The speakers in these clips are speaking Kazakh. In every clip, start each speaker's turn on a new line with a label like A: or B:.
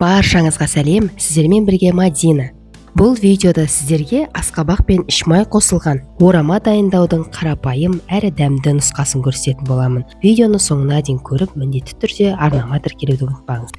A: Баршаңызға сәлем, сіздермен бірге Мадина. Бұл видеода сіздерге асқабақ пен ішмай қосылған орама дайындаудың қарапайым әрі дәмді нұсқасын көрсететін боламын. Видеоны соңына дейін көріп, міндетті түрде арнама тіркелуді ұмытпаңыз.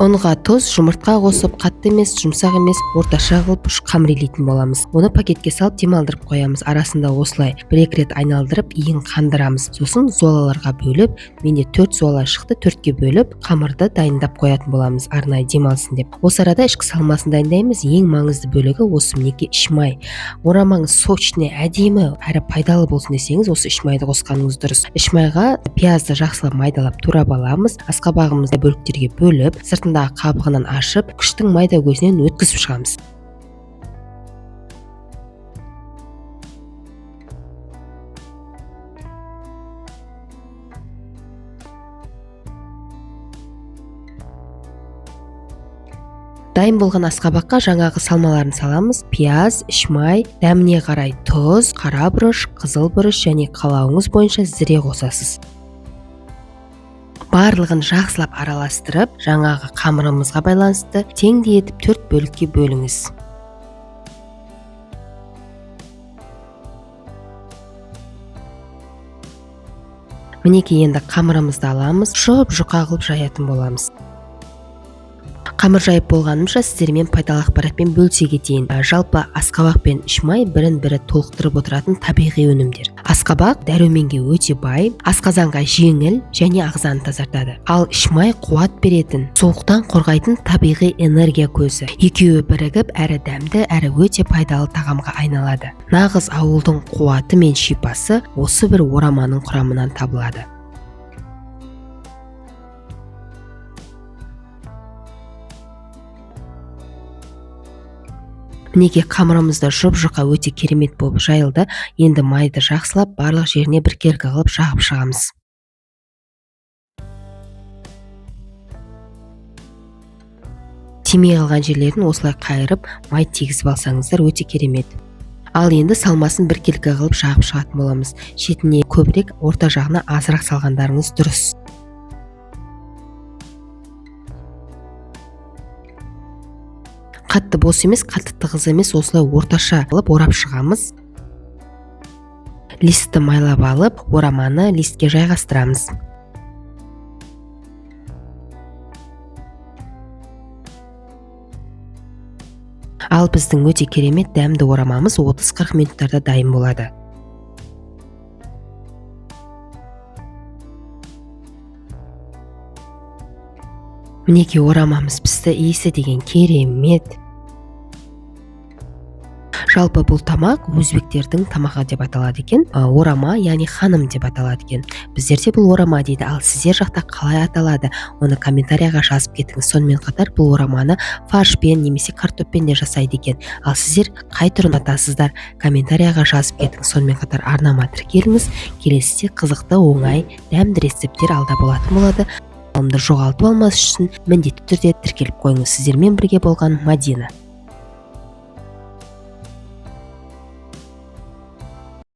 A: Ұнға тұз, жұмыртқа қосып, қатты емес, жұмсақ емес, орташа қылып қамырлейтін боламыз. Оны пакетке салып демалдырып қоямыз. Арасында осылай бір-екі рет айналдырып, иін қандырамыз. Сосын золаларға бөліп, менде 4 зола шықты, 4-ке бөліп, қамырды дайындап қоятын боламыз, арнайы демалсын деп. Осы арада ішкі салмасын дайындаймыз. Ең маңызды бөлігі осы мінекей ішмай. Орамаңыз сочный, әдемі әрі пайдалы болсын десеңіз, осы ішмайды қосқаныңыз дұрыс. Ішмайға пиязды жақсылап майдалап турап аламыз. Асқабағымызды бөліктерге бөліп, сыртындағы қабығынан ашып, күштің майда көзінен өткізіп шығамыз. Дайын болған асқабаққа жаңағы салмаларын саламыз. Пияз, ішмай, дәміне қарай тұз, қара бұрыш, қызыл бұрыш және қалауыңыз бойынша зіре қосасыз. Барлығын жақсылап араластырып, жаңағы қамырымызға байланысты теңдей етіп 4 бөлікке бөліңіз. Мінекей енді қамырымызды аламыз, жұқа қылып жаятын боламыз. Қамыр жайып болғанымша сіздермен пайдалы ақпаратпен бөлісе кетейін. Жалпы асқабақ пен ішмай бірін-бірі толықтырып отыратын табиғи өнімдер. Асқабақ дәруменге өте бай, асқазанға жеңіл және ағзаны тазартады. Ал ішмай қуат беретін, суықтан қорғайтын табиғи энергия көзі. Екеуі бірігіп, әрі дәмді, әрі өте пайдалы тағамға айналады. Нағыз ауылдың қуаты мен шипасы осы бір ораманың құрамынан табылады. Мінекей қамырымызда жұп-жұқа өте керемет болып жайылды. Енді майды жақсылап, барлық жеріне біркелкі қылып жағып шығамыз. Тимей қалған жерлерін осылай қайырып, май тегізіп алсаңыздар өте керемет. Ал енді салмасын біркелкі қылып жағып шығатын боламыз. Шетіне көбірек, орта жағына азырақ салғандарыңыз дұрыс. Қатты бос емес, қатты тығыз емес, осылай орташа қылып орап шығамыз. Листті майлап алып, ораманы листке жайғастырамыз. Ал біздің өте керемет дәмді орамамыз 30-40 минуттарда дайын болады. Мінекей орамамыз пісті, иісі деген керемет. Жалпы бұл тамақ өзбектердің тамағы деп аталады екен. Орама, яғни ханым деп аталады екен. Біздерде бұл орама дейді, ал сіздер жақта қалай аталады? Оны комментарияға жазып кетіңіз. Сонымен қатар бұл ораманы фаршпен немесе картоппен де жасайды екен. Ал сіздер қай түрін атасыздар? Комментарияға жазып кетіңіз. Сонымен қатар арнама тіркеліңіз. Келесіде қызықты, оңай, дәмді рецепттер алда болатын болады. Онды жоғалтып алмас үшін міндетті түрде тіркеліп қойыңыз. Сіздермен бірге болған Мадина.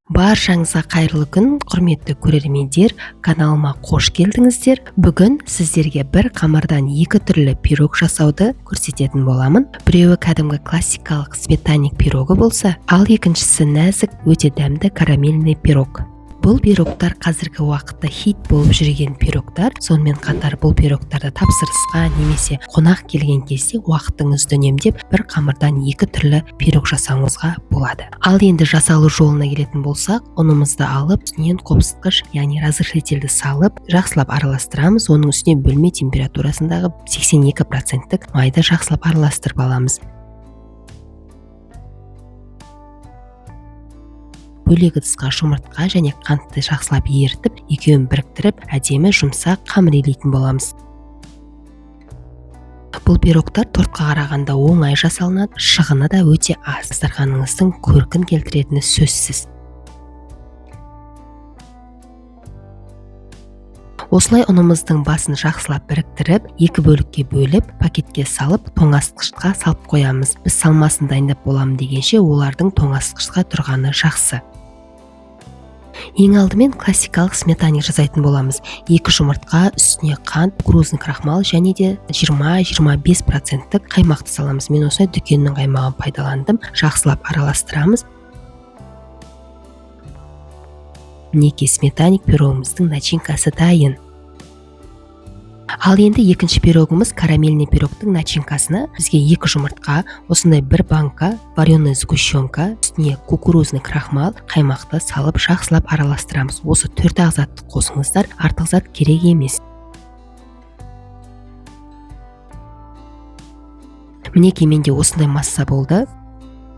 A: Баршаңызға қайырлы күн, құрметті көрермендер, каналыма қош келдіңіздер. Бүгін сіздерге бір қамырдан 2 түрлі пирог жасауды көрсететін боламын. Біреуі кәдімгі классикалық сметаник пирогы болса, ал екіншісі нәзік, өте дәмді карамельный пирог. Бұл пирогтар қазіргі уақытта хит болып жүрген пирогтар. Сонымен қатар бұл пирогтарды тапсырысқа немесе қонақ келген кезде уақытыңызды үнемдеп бір қамырдан 2 түрлі пирог жасауыңызға болады. Ал енді жасалу жолына келетін болсақ, ұнымызды алып, үстінен қопсытқыш, яғни разрыхлительді салып, жақсылап араластырамыз. Оның үстіне бөлме температурасындағы 82% майды жақсылап араластырып аламыз. Бөлек ыдысқа жұмыртқа және қантты жақсылап ерітіп, екеуін біріктіріп, әдемі жұмсақ қамырлейтін боламыз. Бұл пирогтар тортқа қарағанда оңай жасалынады, шығыны да өте аз. Дастарханыңыздың көркін келтіретіні сөзсіз. Осылай ұнымыздың басын жақсылап біріктіріп, 2 бөлікке бөліп, пакетке салып, тоңазытқышқа салып қоямыз. Біз салмасын дайындап боламын дегенше, олардың тоңазытқышқа тұрғаны жақсы. Ең алдымен классикалық сметаник жасайтын боламыз. 2 жұмыртқа, үстіне қант, кукурузный крахмал және де 20-25% қаймақты саламыз. Мен осылай дүкеннің қаймағын пайдаландым. Жақсылап араластырамыз. Мінекей сметаник пирогымыздың начинкасы дайын. Ал енді екінші пирогымыз карамельный пирогтың начинкасына бізге 2 жұмыртқа, осындай 1 банка вареная сгущенка, үстіне кукурузный крахмал, қаймақты салып жақсылап араластырамыз. Осы 4 ағзатты қосыңыздар, артық зат керек емес. Мінекей менде осындай масса болды.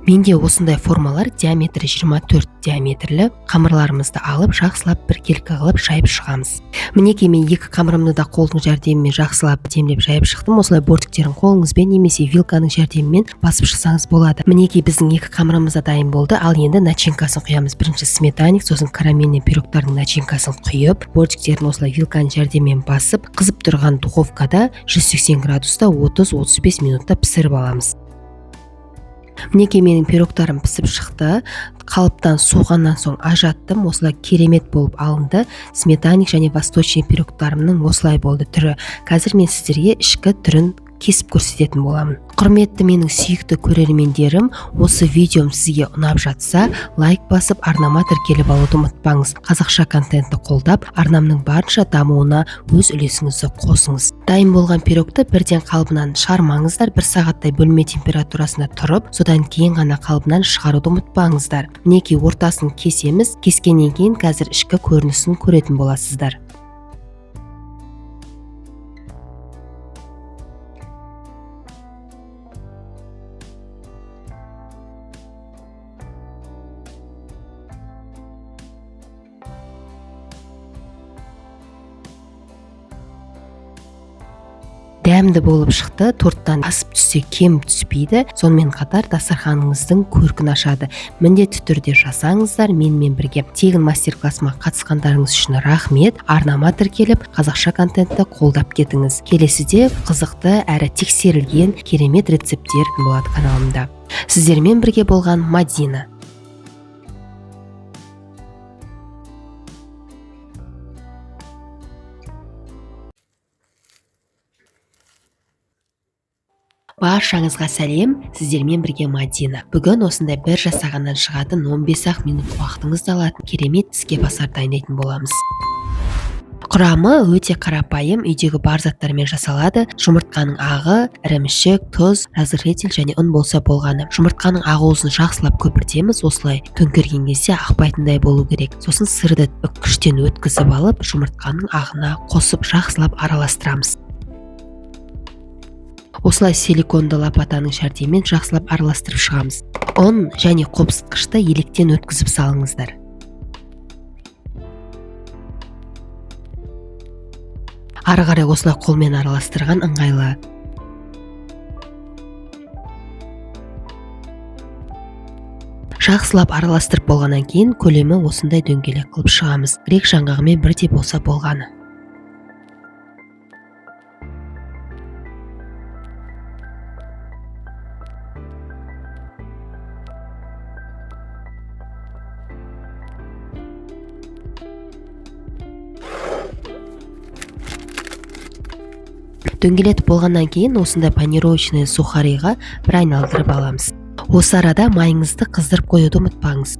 A: Менде осындай формалар диаметрі 24 диаметрлі қамырларымызды алып, жақсылап біркелкі қылып жайып шығамыз. Мінекей мен 2 қамырымды да қолдың жәрдемімен жақсылап демлеп жайып шықтым. Осылай бортиктерін қолыңызбен немесе вилканың жәрдемімен басып шықсаңыз болады. Мінекей біздің 2 қамырымыз да дайын болды. Ал енді начинкасын құямыз. Бірінші сметаник, сосын карамельный пирогтардың начинкасын құйып, бортиктерін осылай вилканың жәрдемімен басып, қызып тұрған духовкада 180 градуста 30-35 минутта пісіріп аламыз. Мінекей менің пирогтарым пісіп шықты. Қалыптан суығаннан соң ажаттым. Осылай керемет болып алынды. Сметаник және восточный пирогтарымның осылай болды түрі. Қазір мен сіздерге ішкі түрін кесіп көрсететін боламын. Құрметті менің сүйікті көрермендерім, осы видеом сізге ұнап жатса, лайк басып, арнама тіркеліп алуды ұмытпаңыз. Қазақша контентті қолдап, арнамның барынша дамуына өз үлесіңізді қосыңыз. Дайын болған пирогты бірден қалыбынан шығармаңыздар. 1 сағаттай бөлме температурасында тұрып, содан кейін ғана қалыбынан шығаруды ұмытпаңыздар. Мінекей ортасын кесеміз. Кескеннен кейін қазір ішкі көрінісін көретін боласыздар. Дәмді болып шықты. Торттан асып түссе кем түспейді. Сонымен қатар дастарханыңыздың көркін ашады. Міндетті түрде жасаңыздар менімен бірге. Тегін мастер-классыма қатысқандарыңыз үшін рахмет. Арнама тіркеліп, қазақша контентті қолдап кетіңіз. Келесіде қызықты әрі тексерілген керемет рецепттер болады каналымда. Сіздермен бірге болған Мадина. Баршаңызға сәлем, сіздермен бірге Мадина. Бүгін осындай бір жасағаннан шығатын 15-ақ минут уақытыңызды алатын керемет тіске басар дайындайтын боламыз. Құрамы өте қарапайым, үйдегі бар заттармен жасалады. Жұмыртқаның ағы, ірімшік, тұз, разрыхлитель және ұн болса болғаны. Жұмыртқаның ақ уызын жақсылап көпіртеміз, осылай төңкерген кезде ақпайтындай болу керек. Сосын сырды күштен өткізіп алып, жұмыртқаның ағына қосып жақсылап араластырамыз. Осылай силиконды лопатаның жәрдемімен жақсылап араластырып шығамыз. ұн және қопсытқышты електен өткізіп салыңыздар. Ары қарай осылай қолмен араластырған ыңғайлы. Жақсылап араластырып болғаннан кейін көлемі осындай дөңгелек қылып шығамыз. Грек жаңғағымен бірдей болса болғаны. Дөңгелетіп болғаннан кейін осындай панировочный сухариға бір айналдырып аламыз. Осы арада майыңызды қыздырып қоюды ұмытпаңыз.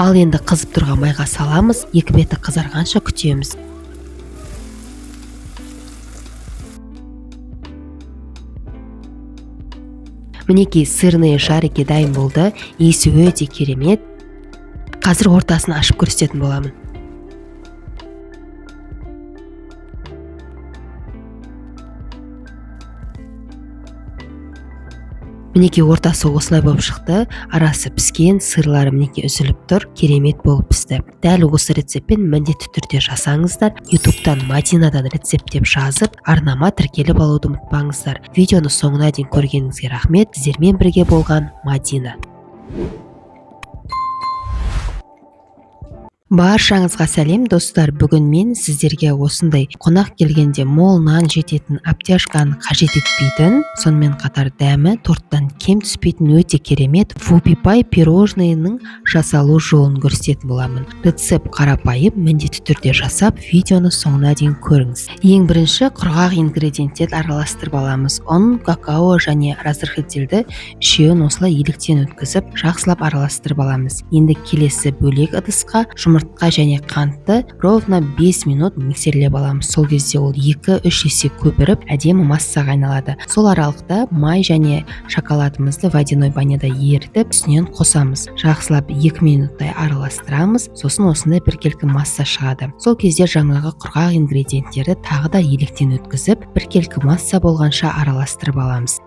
A: Ал енді қызып тұрған майға саламыз, екі беті қызарғанша күтеміз. Мінекей сырные шарики дайын болды, иісі өте керемет. Қазір ортасын ашып көрсететін боламын. Мінекей ортасы осылай болып шықты, арасы піскен, сырлары мінекей үзіліп тұр, керемет болып пісті. Дәл осы рецептпен міндетті түрде жасаңыздар. YouTube'дан Мадинадан рецепт деп жазып, арнама тіркеліп алуды ұмытпаңыздар. Видеоны соңына дейін көргеніңізге рахмет. Сіздермен бірге болған Мадина. Баршаңызға сәлем достар, бүгін мен сіздерге осындай қонақ келгенде мол нан жететін обтяжканы қажет етпейтін, сонымен қатар дәмі торттан кем түспейтін өте керемет вупипай пирожныйының жасалу жолын көрсететін боламын. Рецепт қарапайым, міндетті түрде жасап, видеоны соңына дейін көріңіз. Ең бірінші құрғақ ингредиенттер араластырып аламыз. Ұн, какао және разрыхлителді үшеуін осылай електен өткізіп, жақсылап араластырып аламыз. Енді келесі бөлек ыдысқа жұмыртқа және қантты ровно 5 минут миксерлеп аламыз. Сол кезде ол 2-3 есе көпіріп, әдемі массаға айналады. Сол аралықта май және шоколадымызды водяной баняда ерітіп, үстінен қосамыз. Жақсылап 2 минуттай араластырамыз, сосын осындай біркелкі масса шығады. Сол кезде жаңағы құрғақ ингредиенттерді тағы да електен өткізіп, біркелкі масса болғанша араластырып аламыз.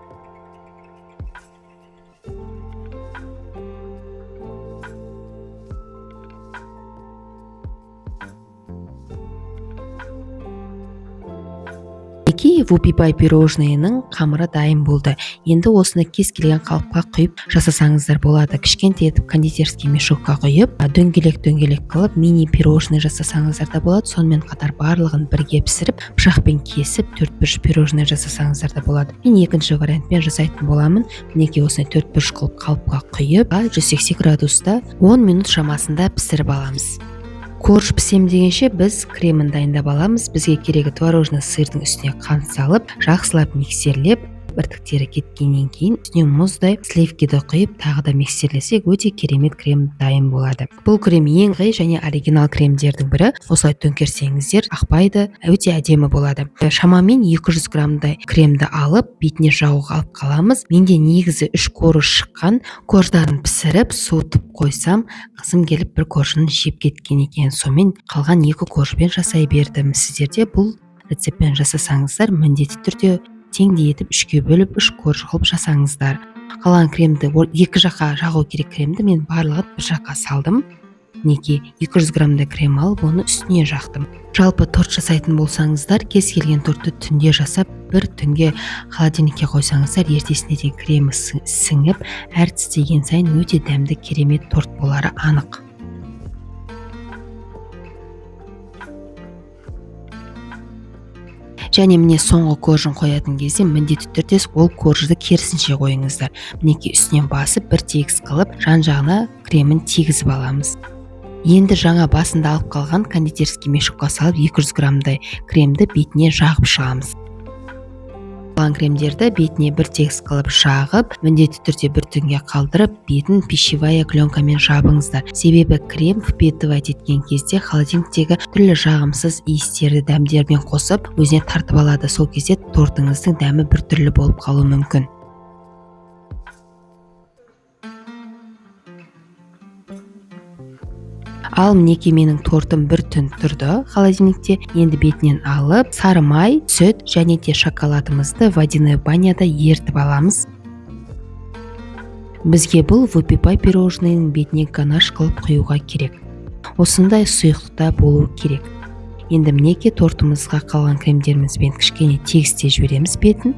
A: Вупипай пирожныйының қамыры дайын болды. Енді осыны кез келген қалыпқа құйып жасасаңыздар болады. Кішкентай етіп кондитерский мешокқа құйып, дөңгелек қылып мини пирожный жасасаңыздар да болады. Сонымен қатар барлығын бірге пісіріп, пышақпен кесіп, 4 бұрыш пирожный жасасаңыздар да болады. Мен екінші вариантпен жасайтын боламын. Мінекей осыны 4 бұрыш қылып қалыпқа құйып, 180 градуста 10 минут шамасында пісіріп аламыз. Корж пісем дегенше біз кремін дайындап аламыз. Бізге керегі творожный сырдың үстіне қант салып, жақсылап миксерлеп, біртіктері кеткеннен кейін үстіне мұздай сливкиді құйып, тағы да миксерлесек, өте керемет крем дайын болады. Бұл крем ең ыңғайлы және оригинал кремдердің бірі. Осылай төңкерсеңіздер, ақпайды, өте әдемі болады. Шамамен 200 граммдай кремді алып, бетіне жағуға алып қаламыз. Менде негізі 3 корж шыққан. Корждарын пісіріп, суытып қойсам, қызым келіп бір коржын жеп кеткен екен. Сонымен қалған 2 коржбен жасай бердім. Сіздерде бұл рецептпен жасасаңыздар, міндетті түрде теңдей етіп 3-ке бөліп 3 корж қылып жасаңыздар. Қалған кремді, 2 жаққа жағу керек кремді мен барлығын бір жаққа салдым. Неге 200 граммдай крем алып, оны үстіне жақтым. Жалпы торт жасайтын болсаңыздар, кез келген тортты түнде жасап, бір түнге холодильникке қойсаңыздар, ертесіне де кремі сіңіп, әр тістеген сайын өте дәмді керемет торт болары анық. Және міне соңғы коржын қоятын кезде міндетті түрде ол коржды керісінше қойыңыздар. Мінекей үстінен басып, бір тегіс қылып, жан-жағына кремін тегізіп аламыз. Енді жаңа басында алып қалған кондитерский мешокқа салып 200 граммдай кремді бетіне жағып шығамыз. Қалған кремдерді бетіне бір тегіс қылып жағып, міндетті түрде бір түнге қалдырып, бетін пищевая пленкамен жабыңыздар. Себебі крем впитывать еткен кезде холодильниктегі түрлі жағымсыз иістерді дәмдермен қосып, өзіне тартып алады. Сол кезде тортыңыздың дәмі бір түрлі болып қалуы мүмкін. Ал мінекей менің тортым бір түн тұрды холодильникте. Енді бетінен алып, сары май, сүт және де шоколадымызды водяной баняда ертіп аламыз. Бізге бұл вупипай пирожныйның бетіне ганаш қылып құюға керек. Осындай сұйықтықта болу керек. Енді мінекей тортымызға қалған кремдерімізбен кішкене тегістеп жібереміз бетін.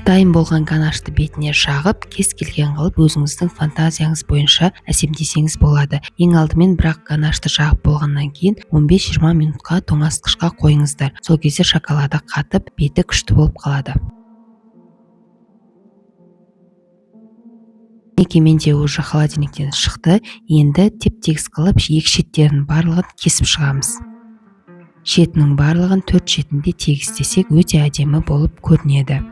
A: Дайын болған ганашты бетіне жағып, кез келген қылып өзіңіздің фантазияңыз бойынша әсемдесеңіз болады. Ең алдымен бірақ ганашты жағып болғаннан кейін 15-20 минутқа тоңазытқышқа қойыңыздар. Сол кезде шоколады қатып, беті күшті болып қалады. Мінекей менде уже холодильниктен шықты. Енді теп-тегіс қылып, екі шеттерін барлығын кесіп шығамыз. Шетінің барлығын 4 шетінде тегістесек, өте әдемі болып көрінеді.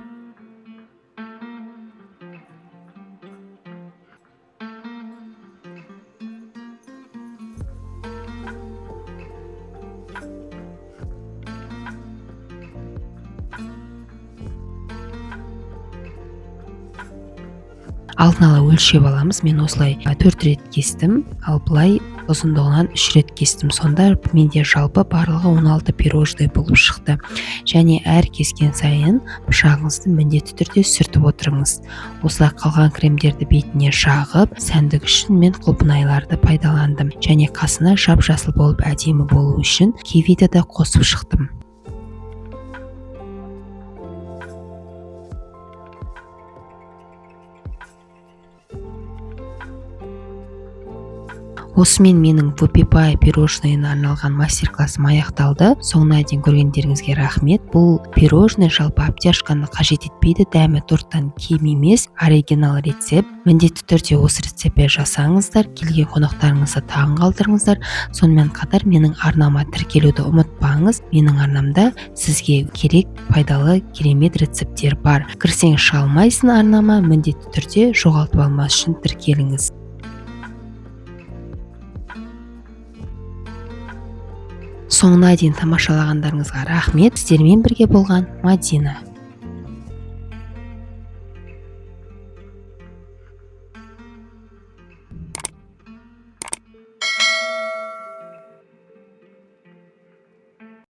A: Алдын ала өлшеп аламыз. Мен осылай 4 рет кестім, ал былай ұзындығынан 3 рет кестім. Сонда менде жалпы барлығы 16 пирожный болып шықты. Және әр кескен сайын пышағыңызды міндетті түрде сүртіп отырыңыз. Осылай қалған кремдерді бетіне жағып, сәндік үшін мен құлпынайларды пайдаландым. Және қасына жап-жасыл болып әдемі болу үшін кивиді де қосып шықтым. Осымен менің вупипай пирожныйына арналған мастер-классым аяқталды. Соңына дейін көргендеріңізге рахмет. Бұл пирожный жалпы обтяжканы қажет етпейді, дәмі торттан кем емес, оригинал рецепт. Міндетті түрде осы рецептпен жасаңыздар, келген қонақтарыңызды таң қалдырыңыздар. Сонымен қатар менің арнама тіркелуді ұмытпаңыз. Менің арнамда сізге керек пайдалы керемет рецепттер бар. Кірсеңіз шыға алмайсың арнама, міндетті түрде жоғалтып алмас үшін тіркеліңіз. Соңына дейін тамашалағандарыңызға рахмет. Сіздермен бірге болған Мадина.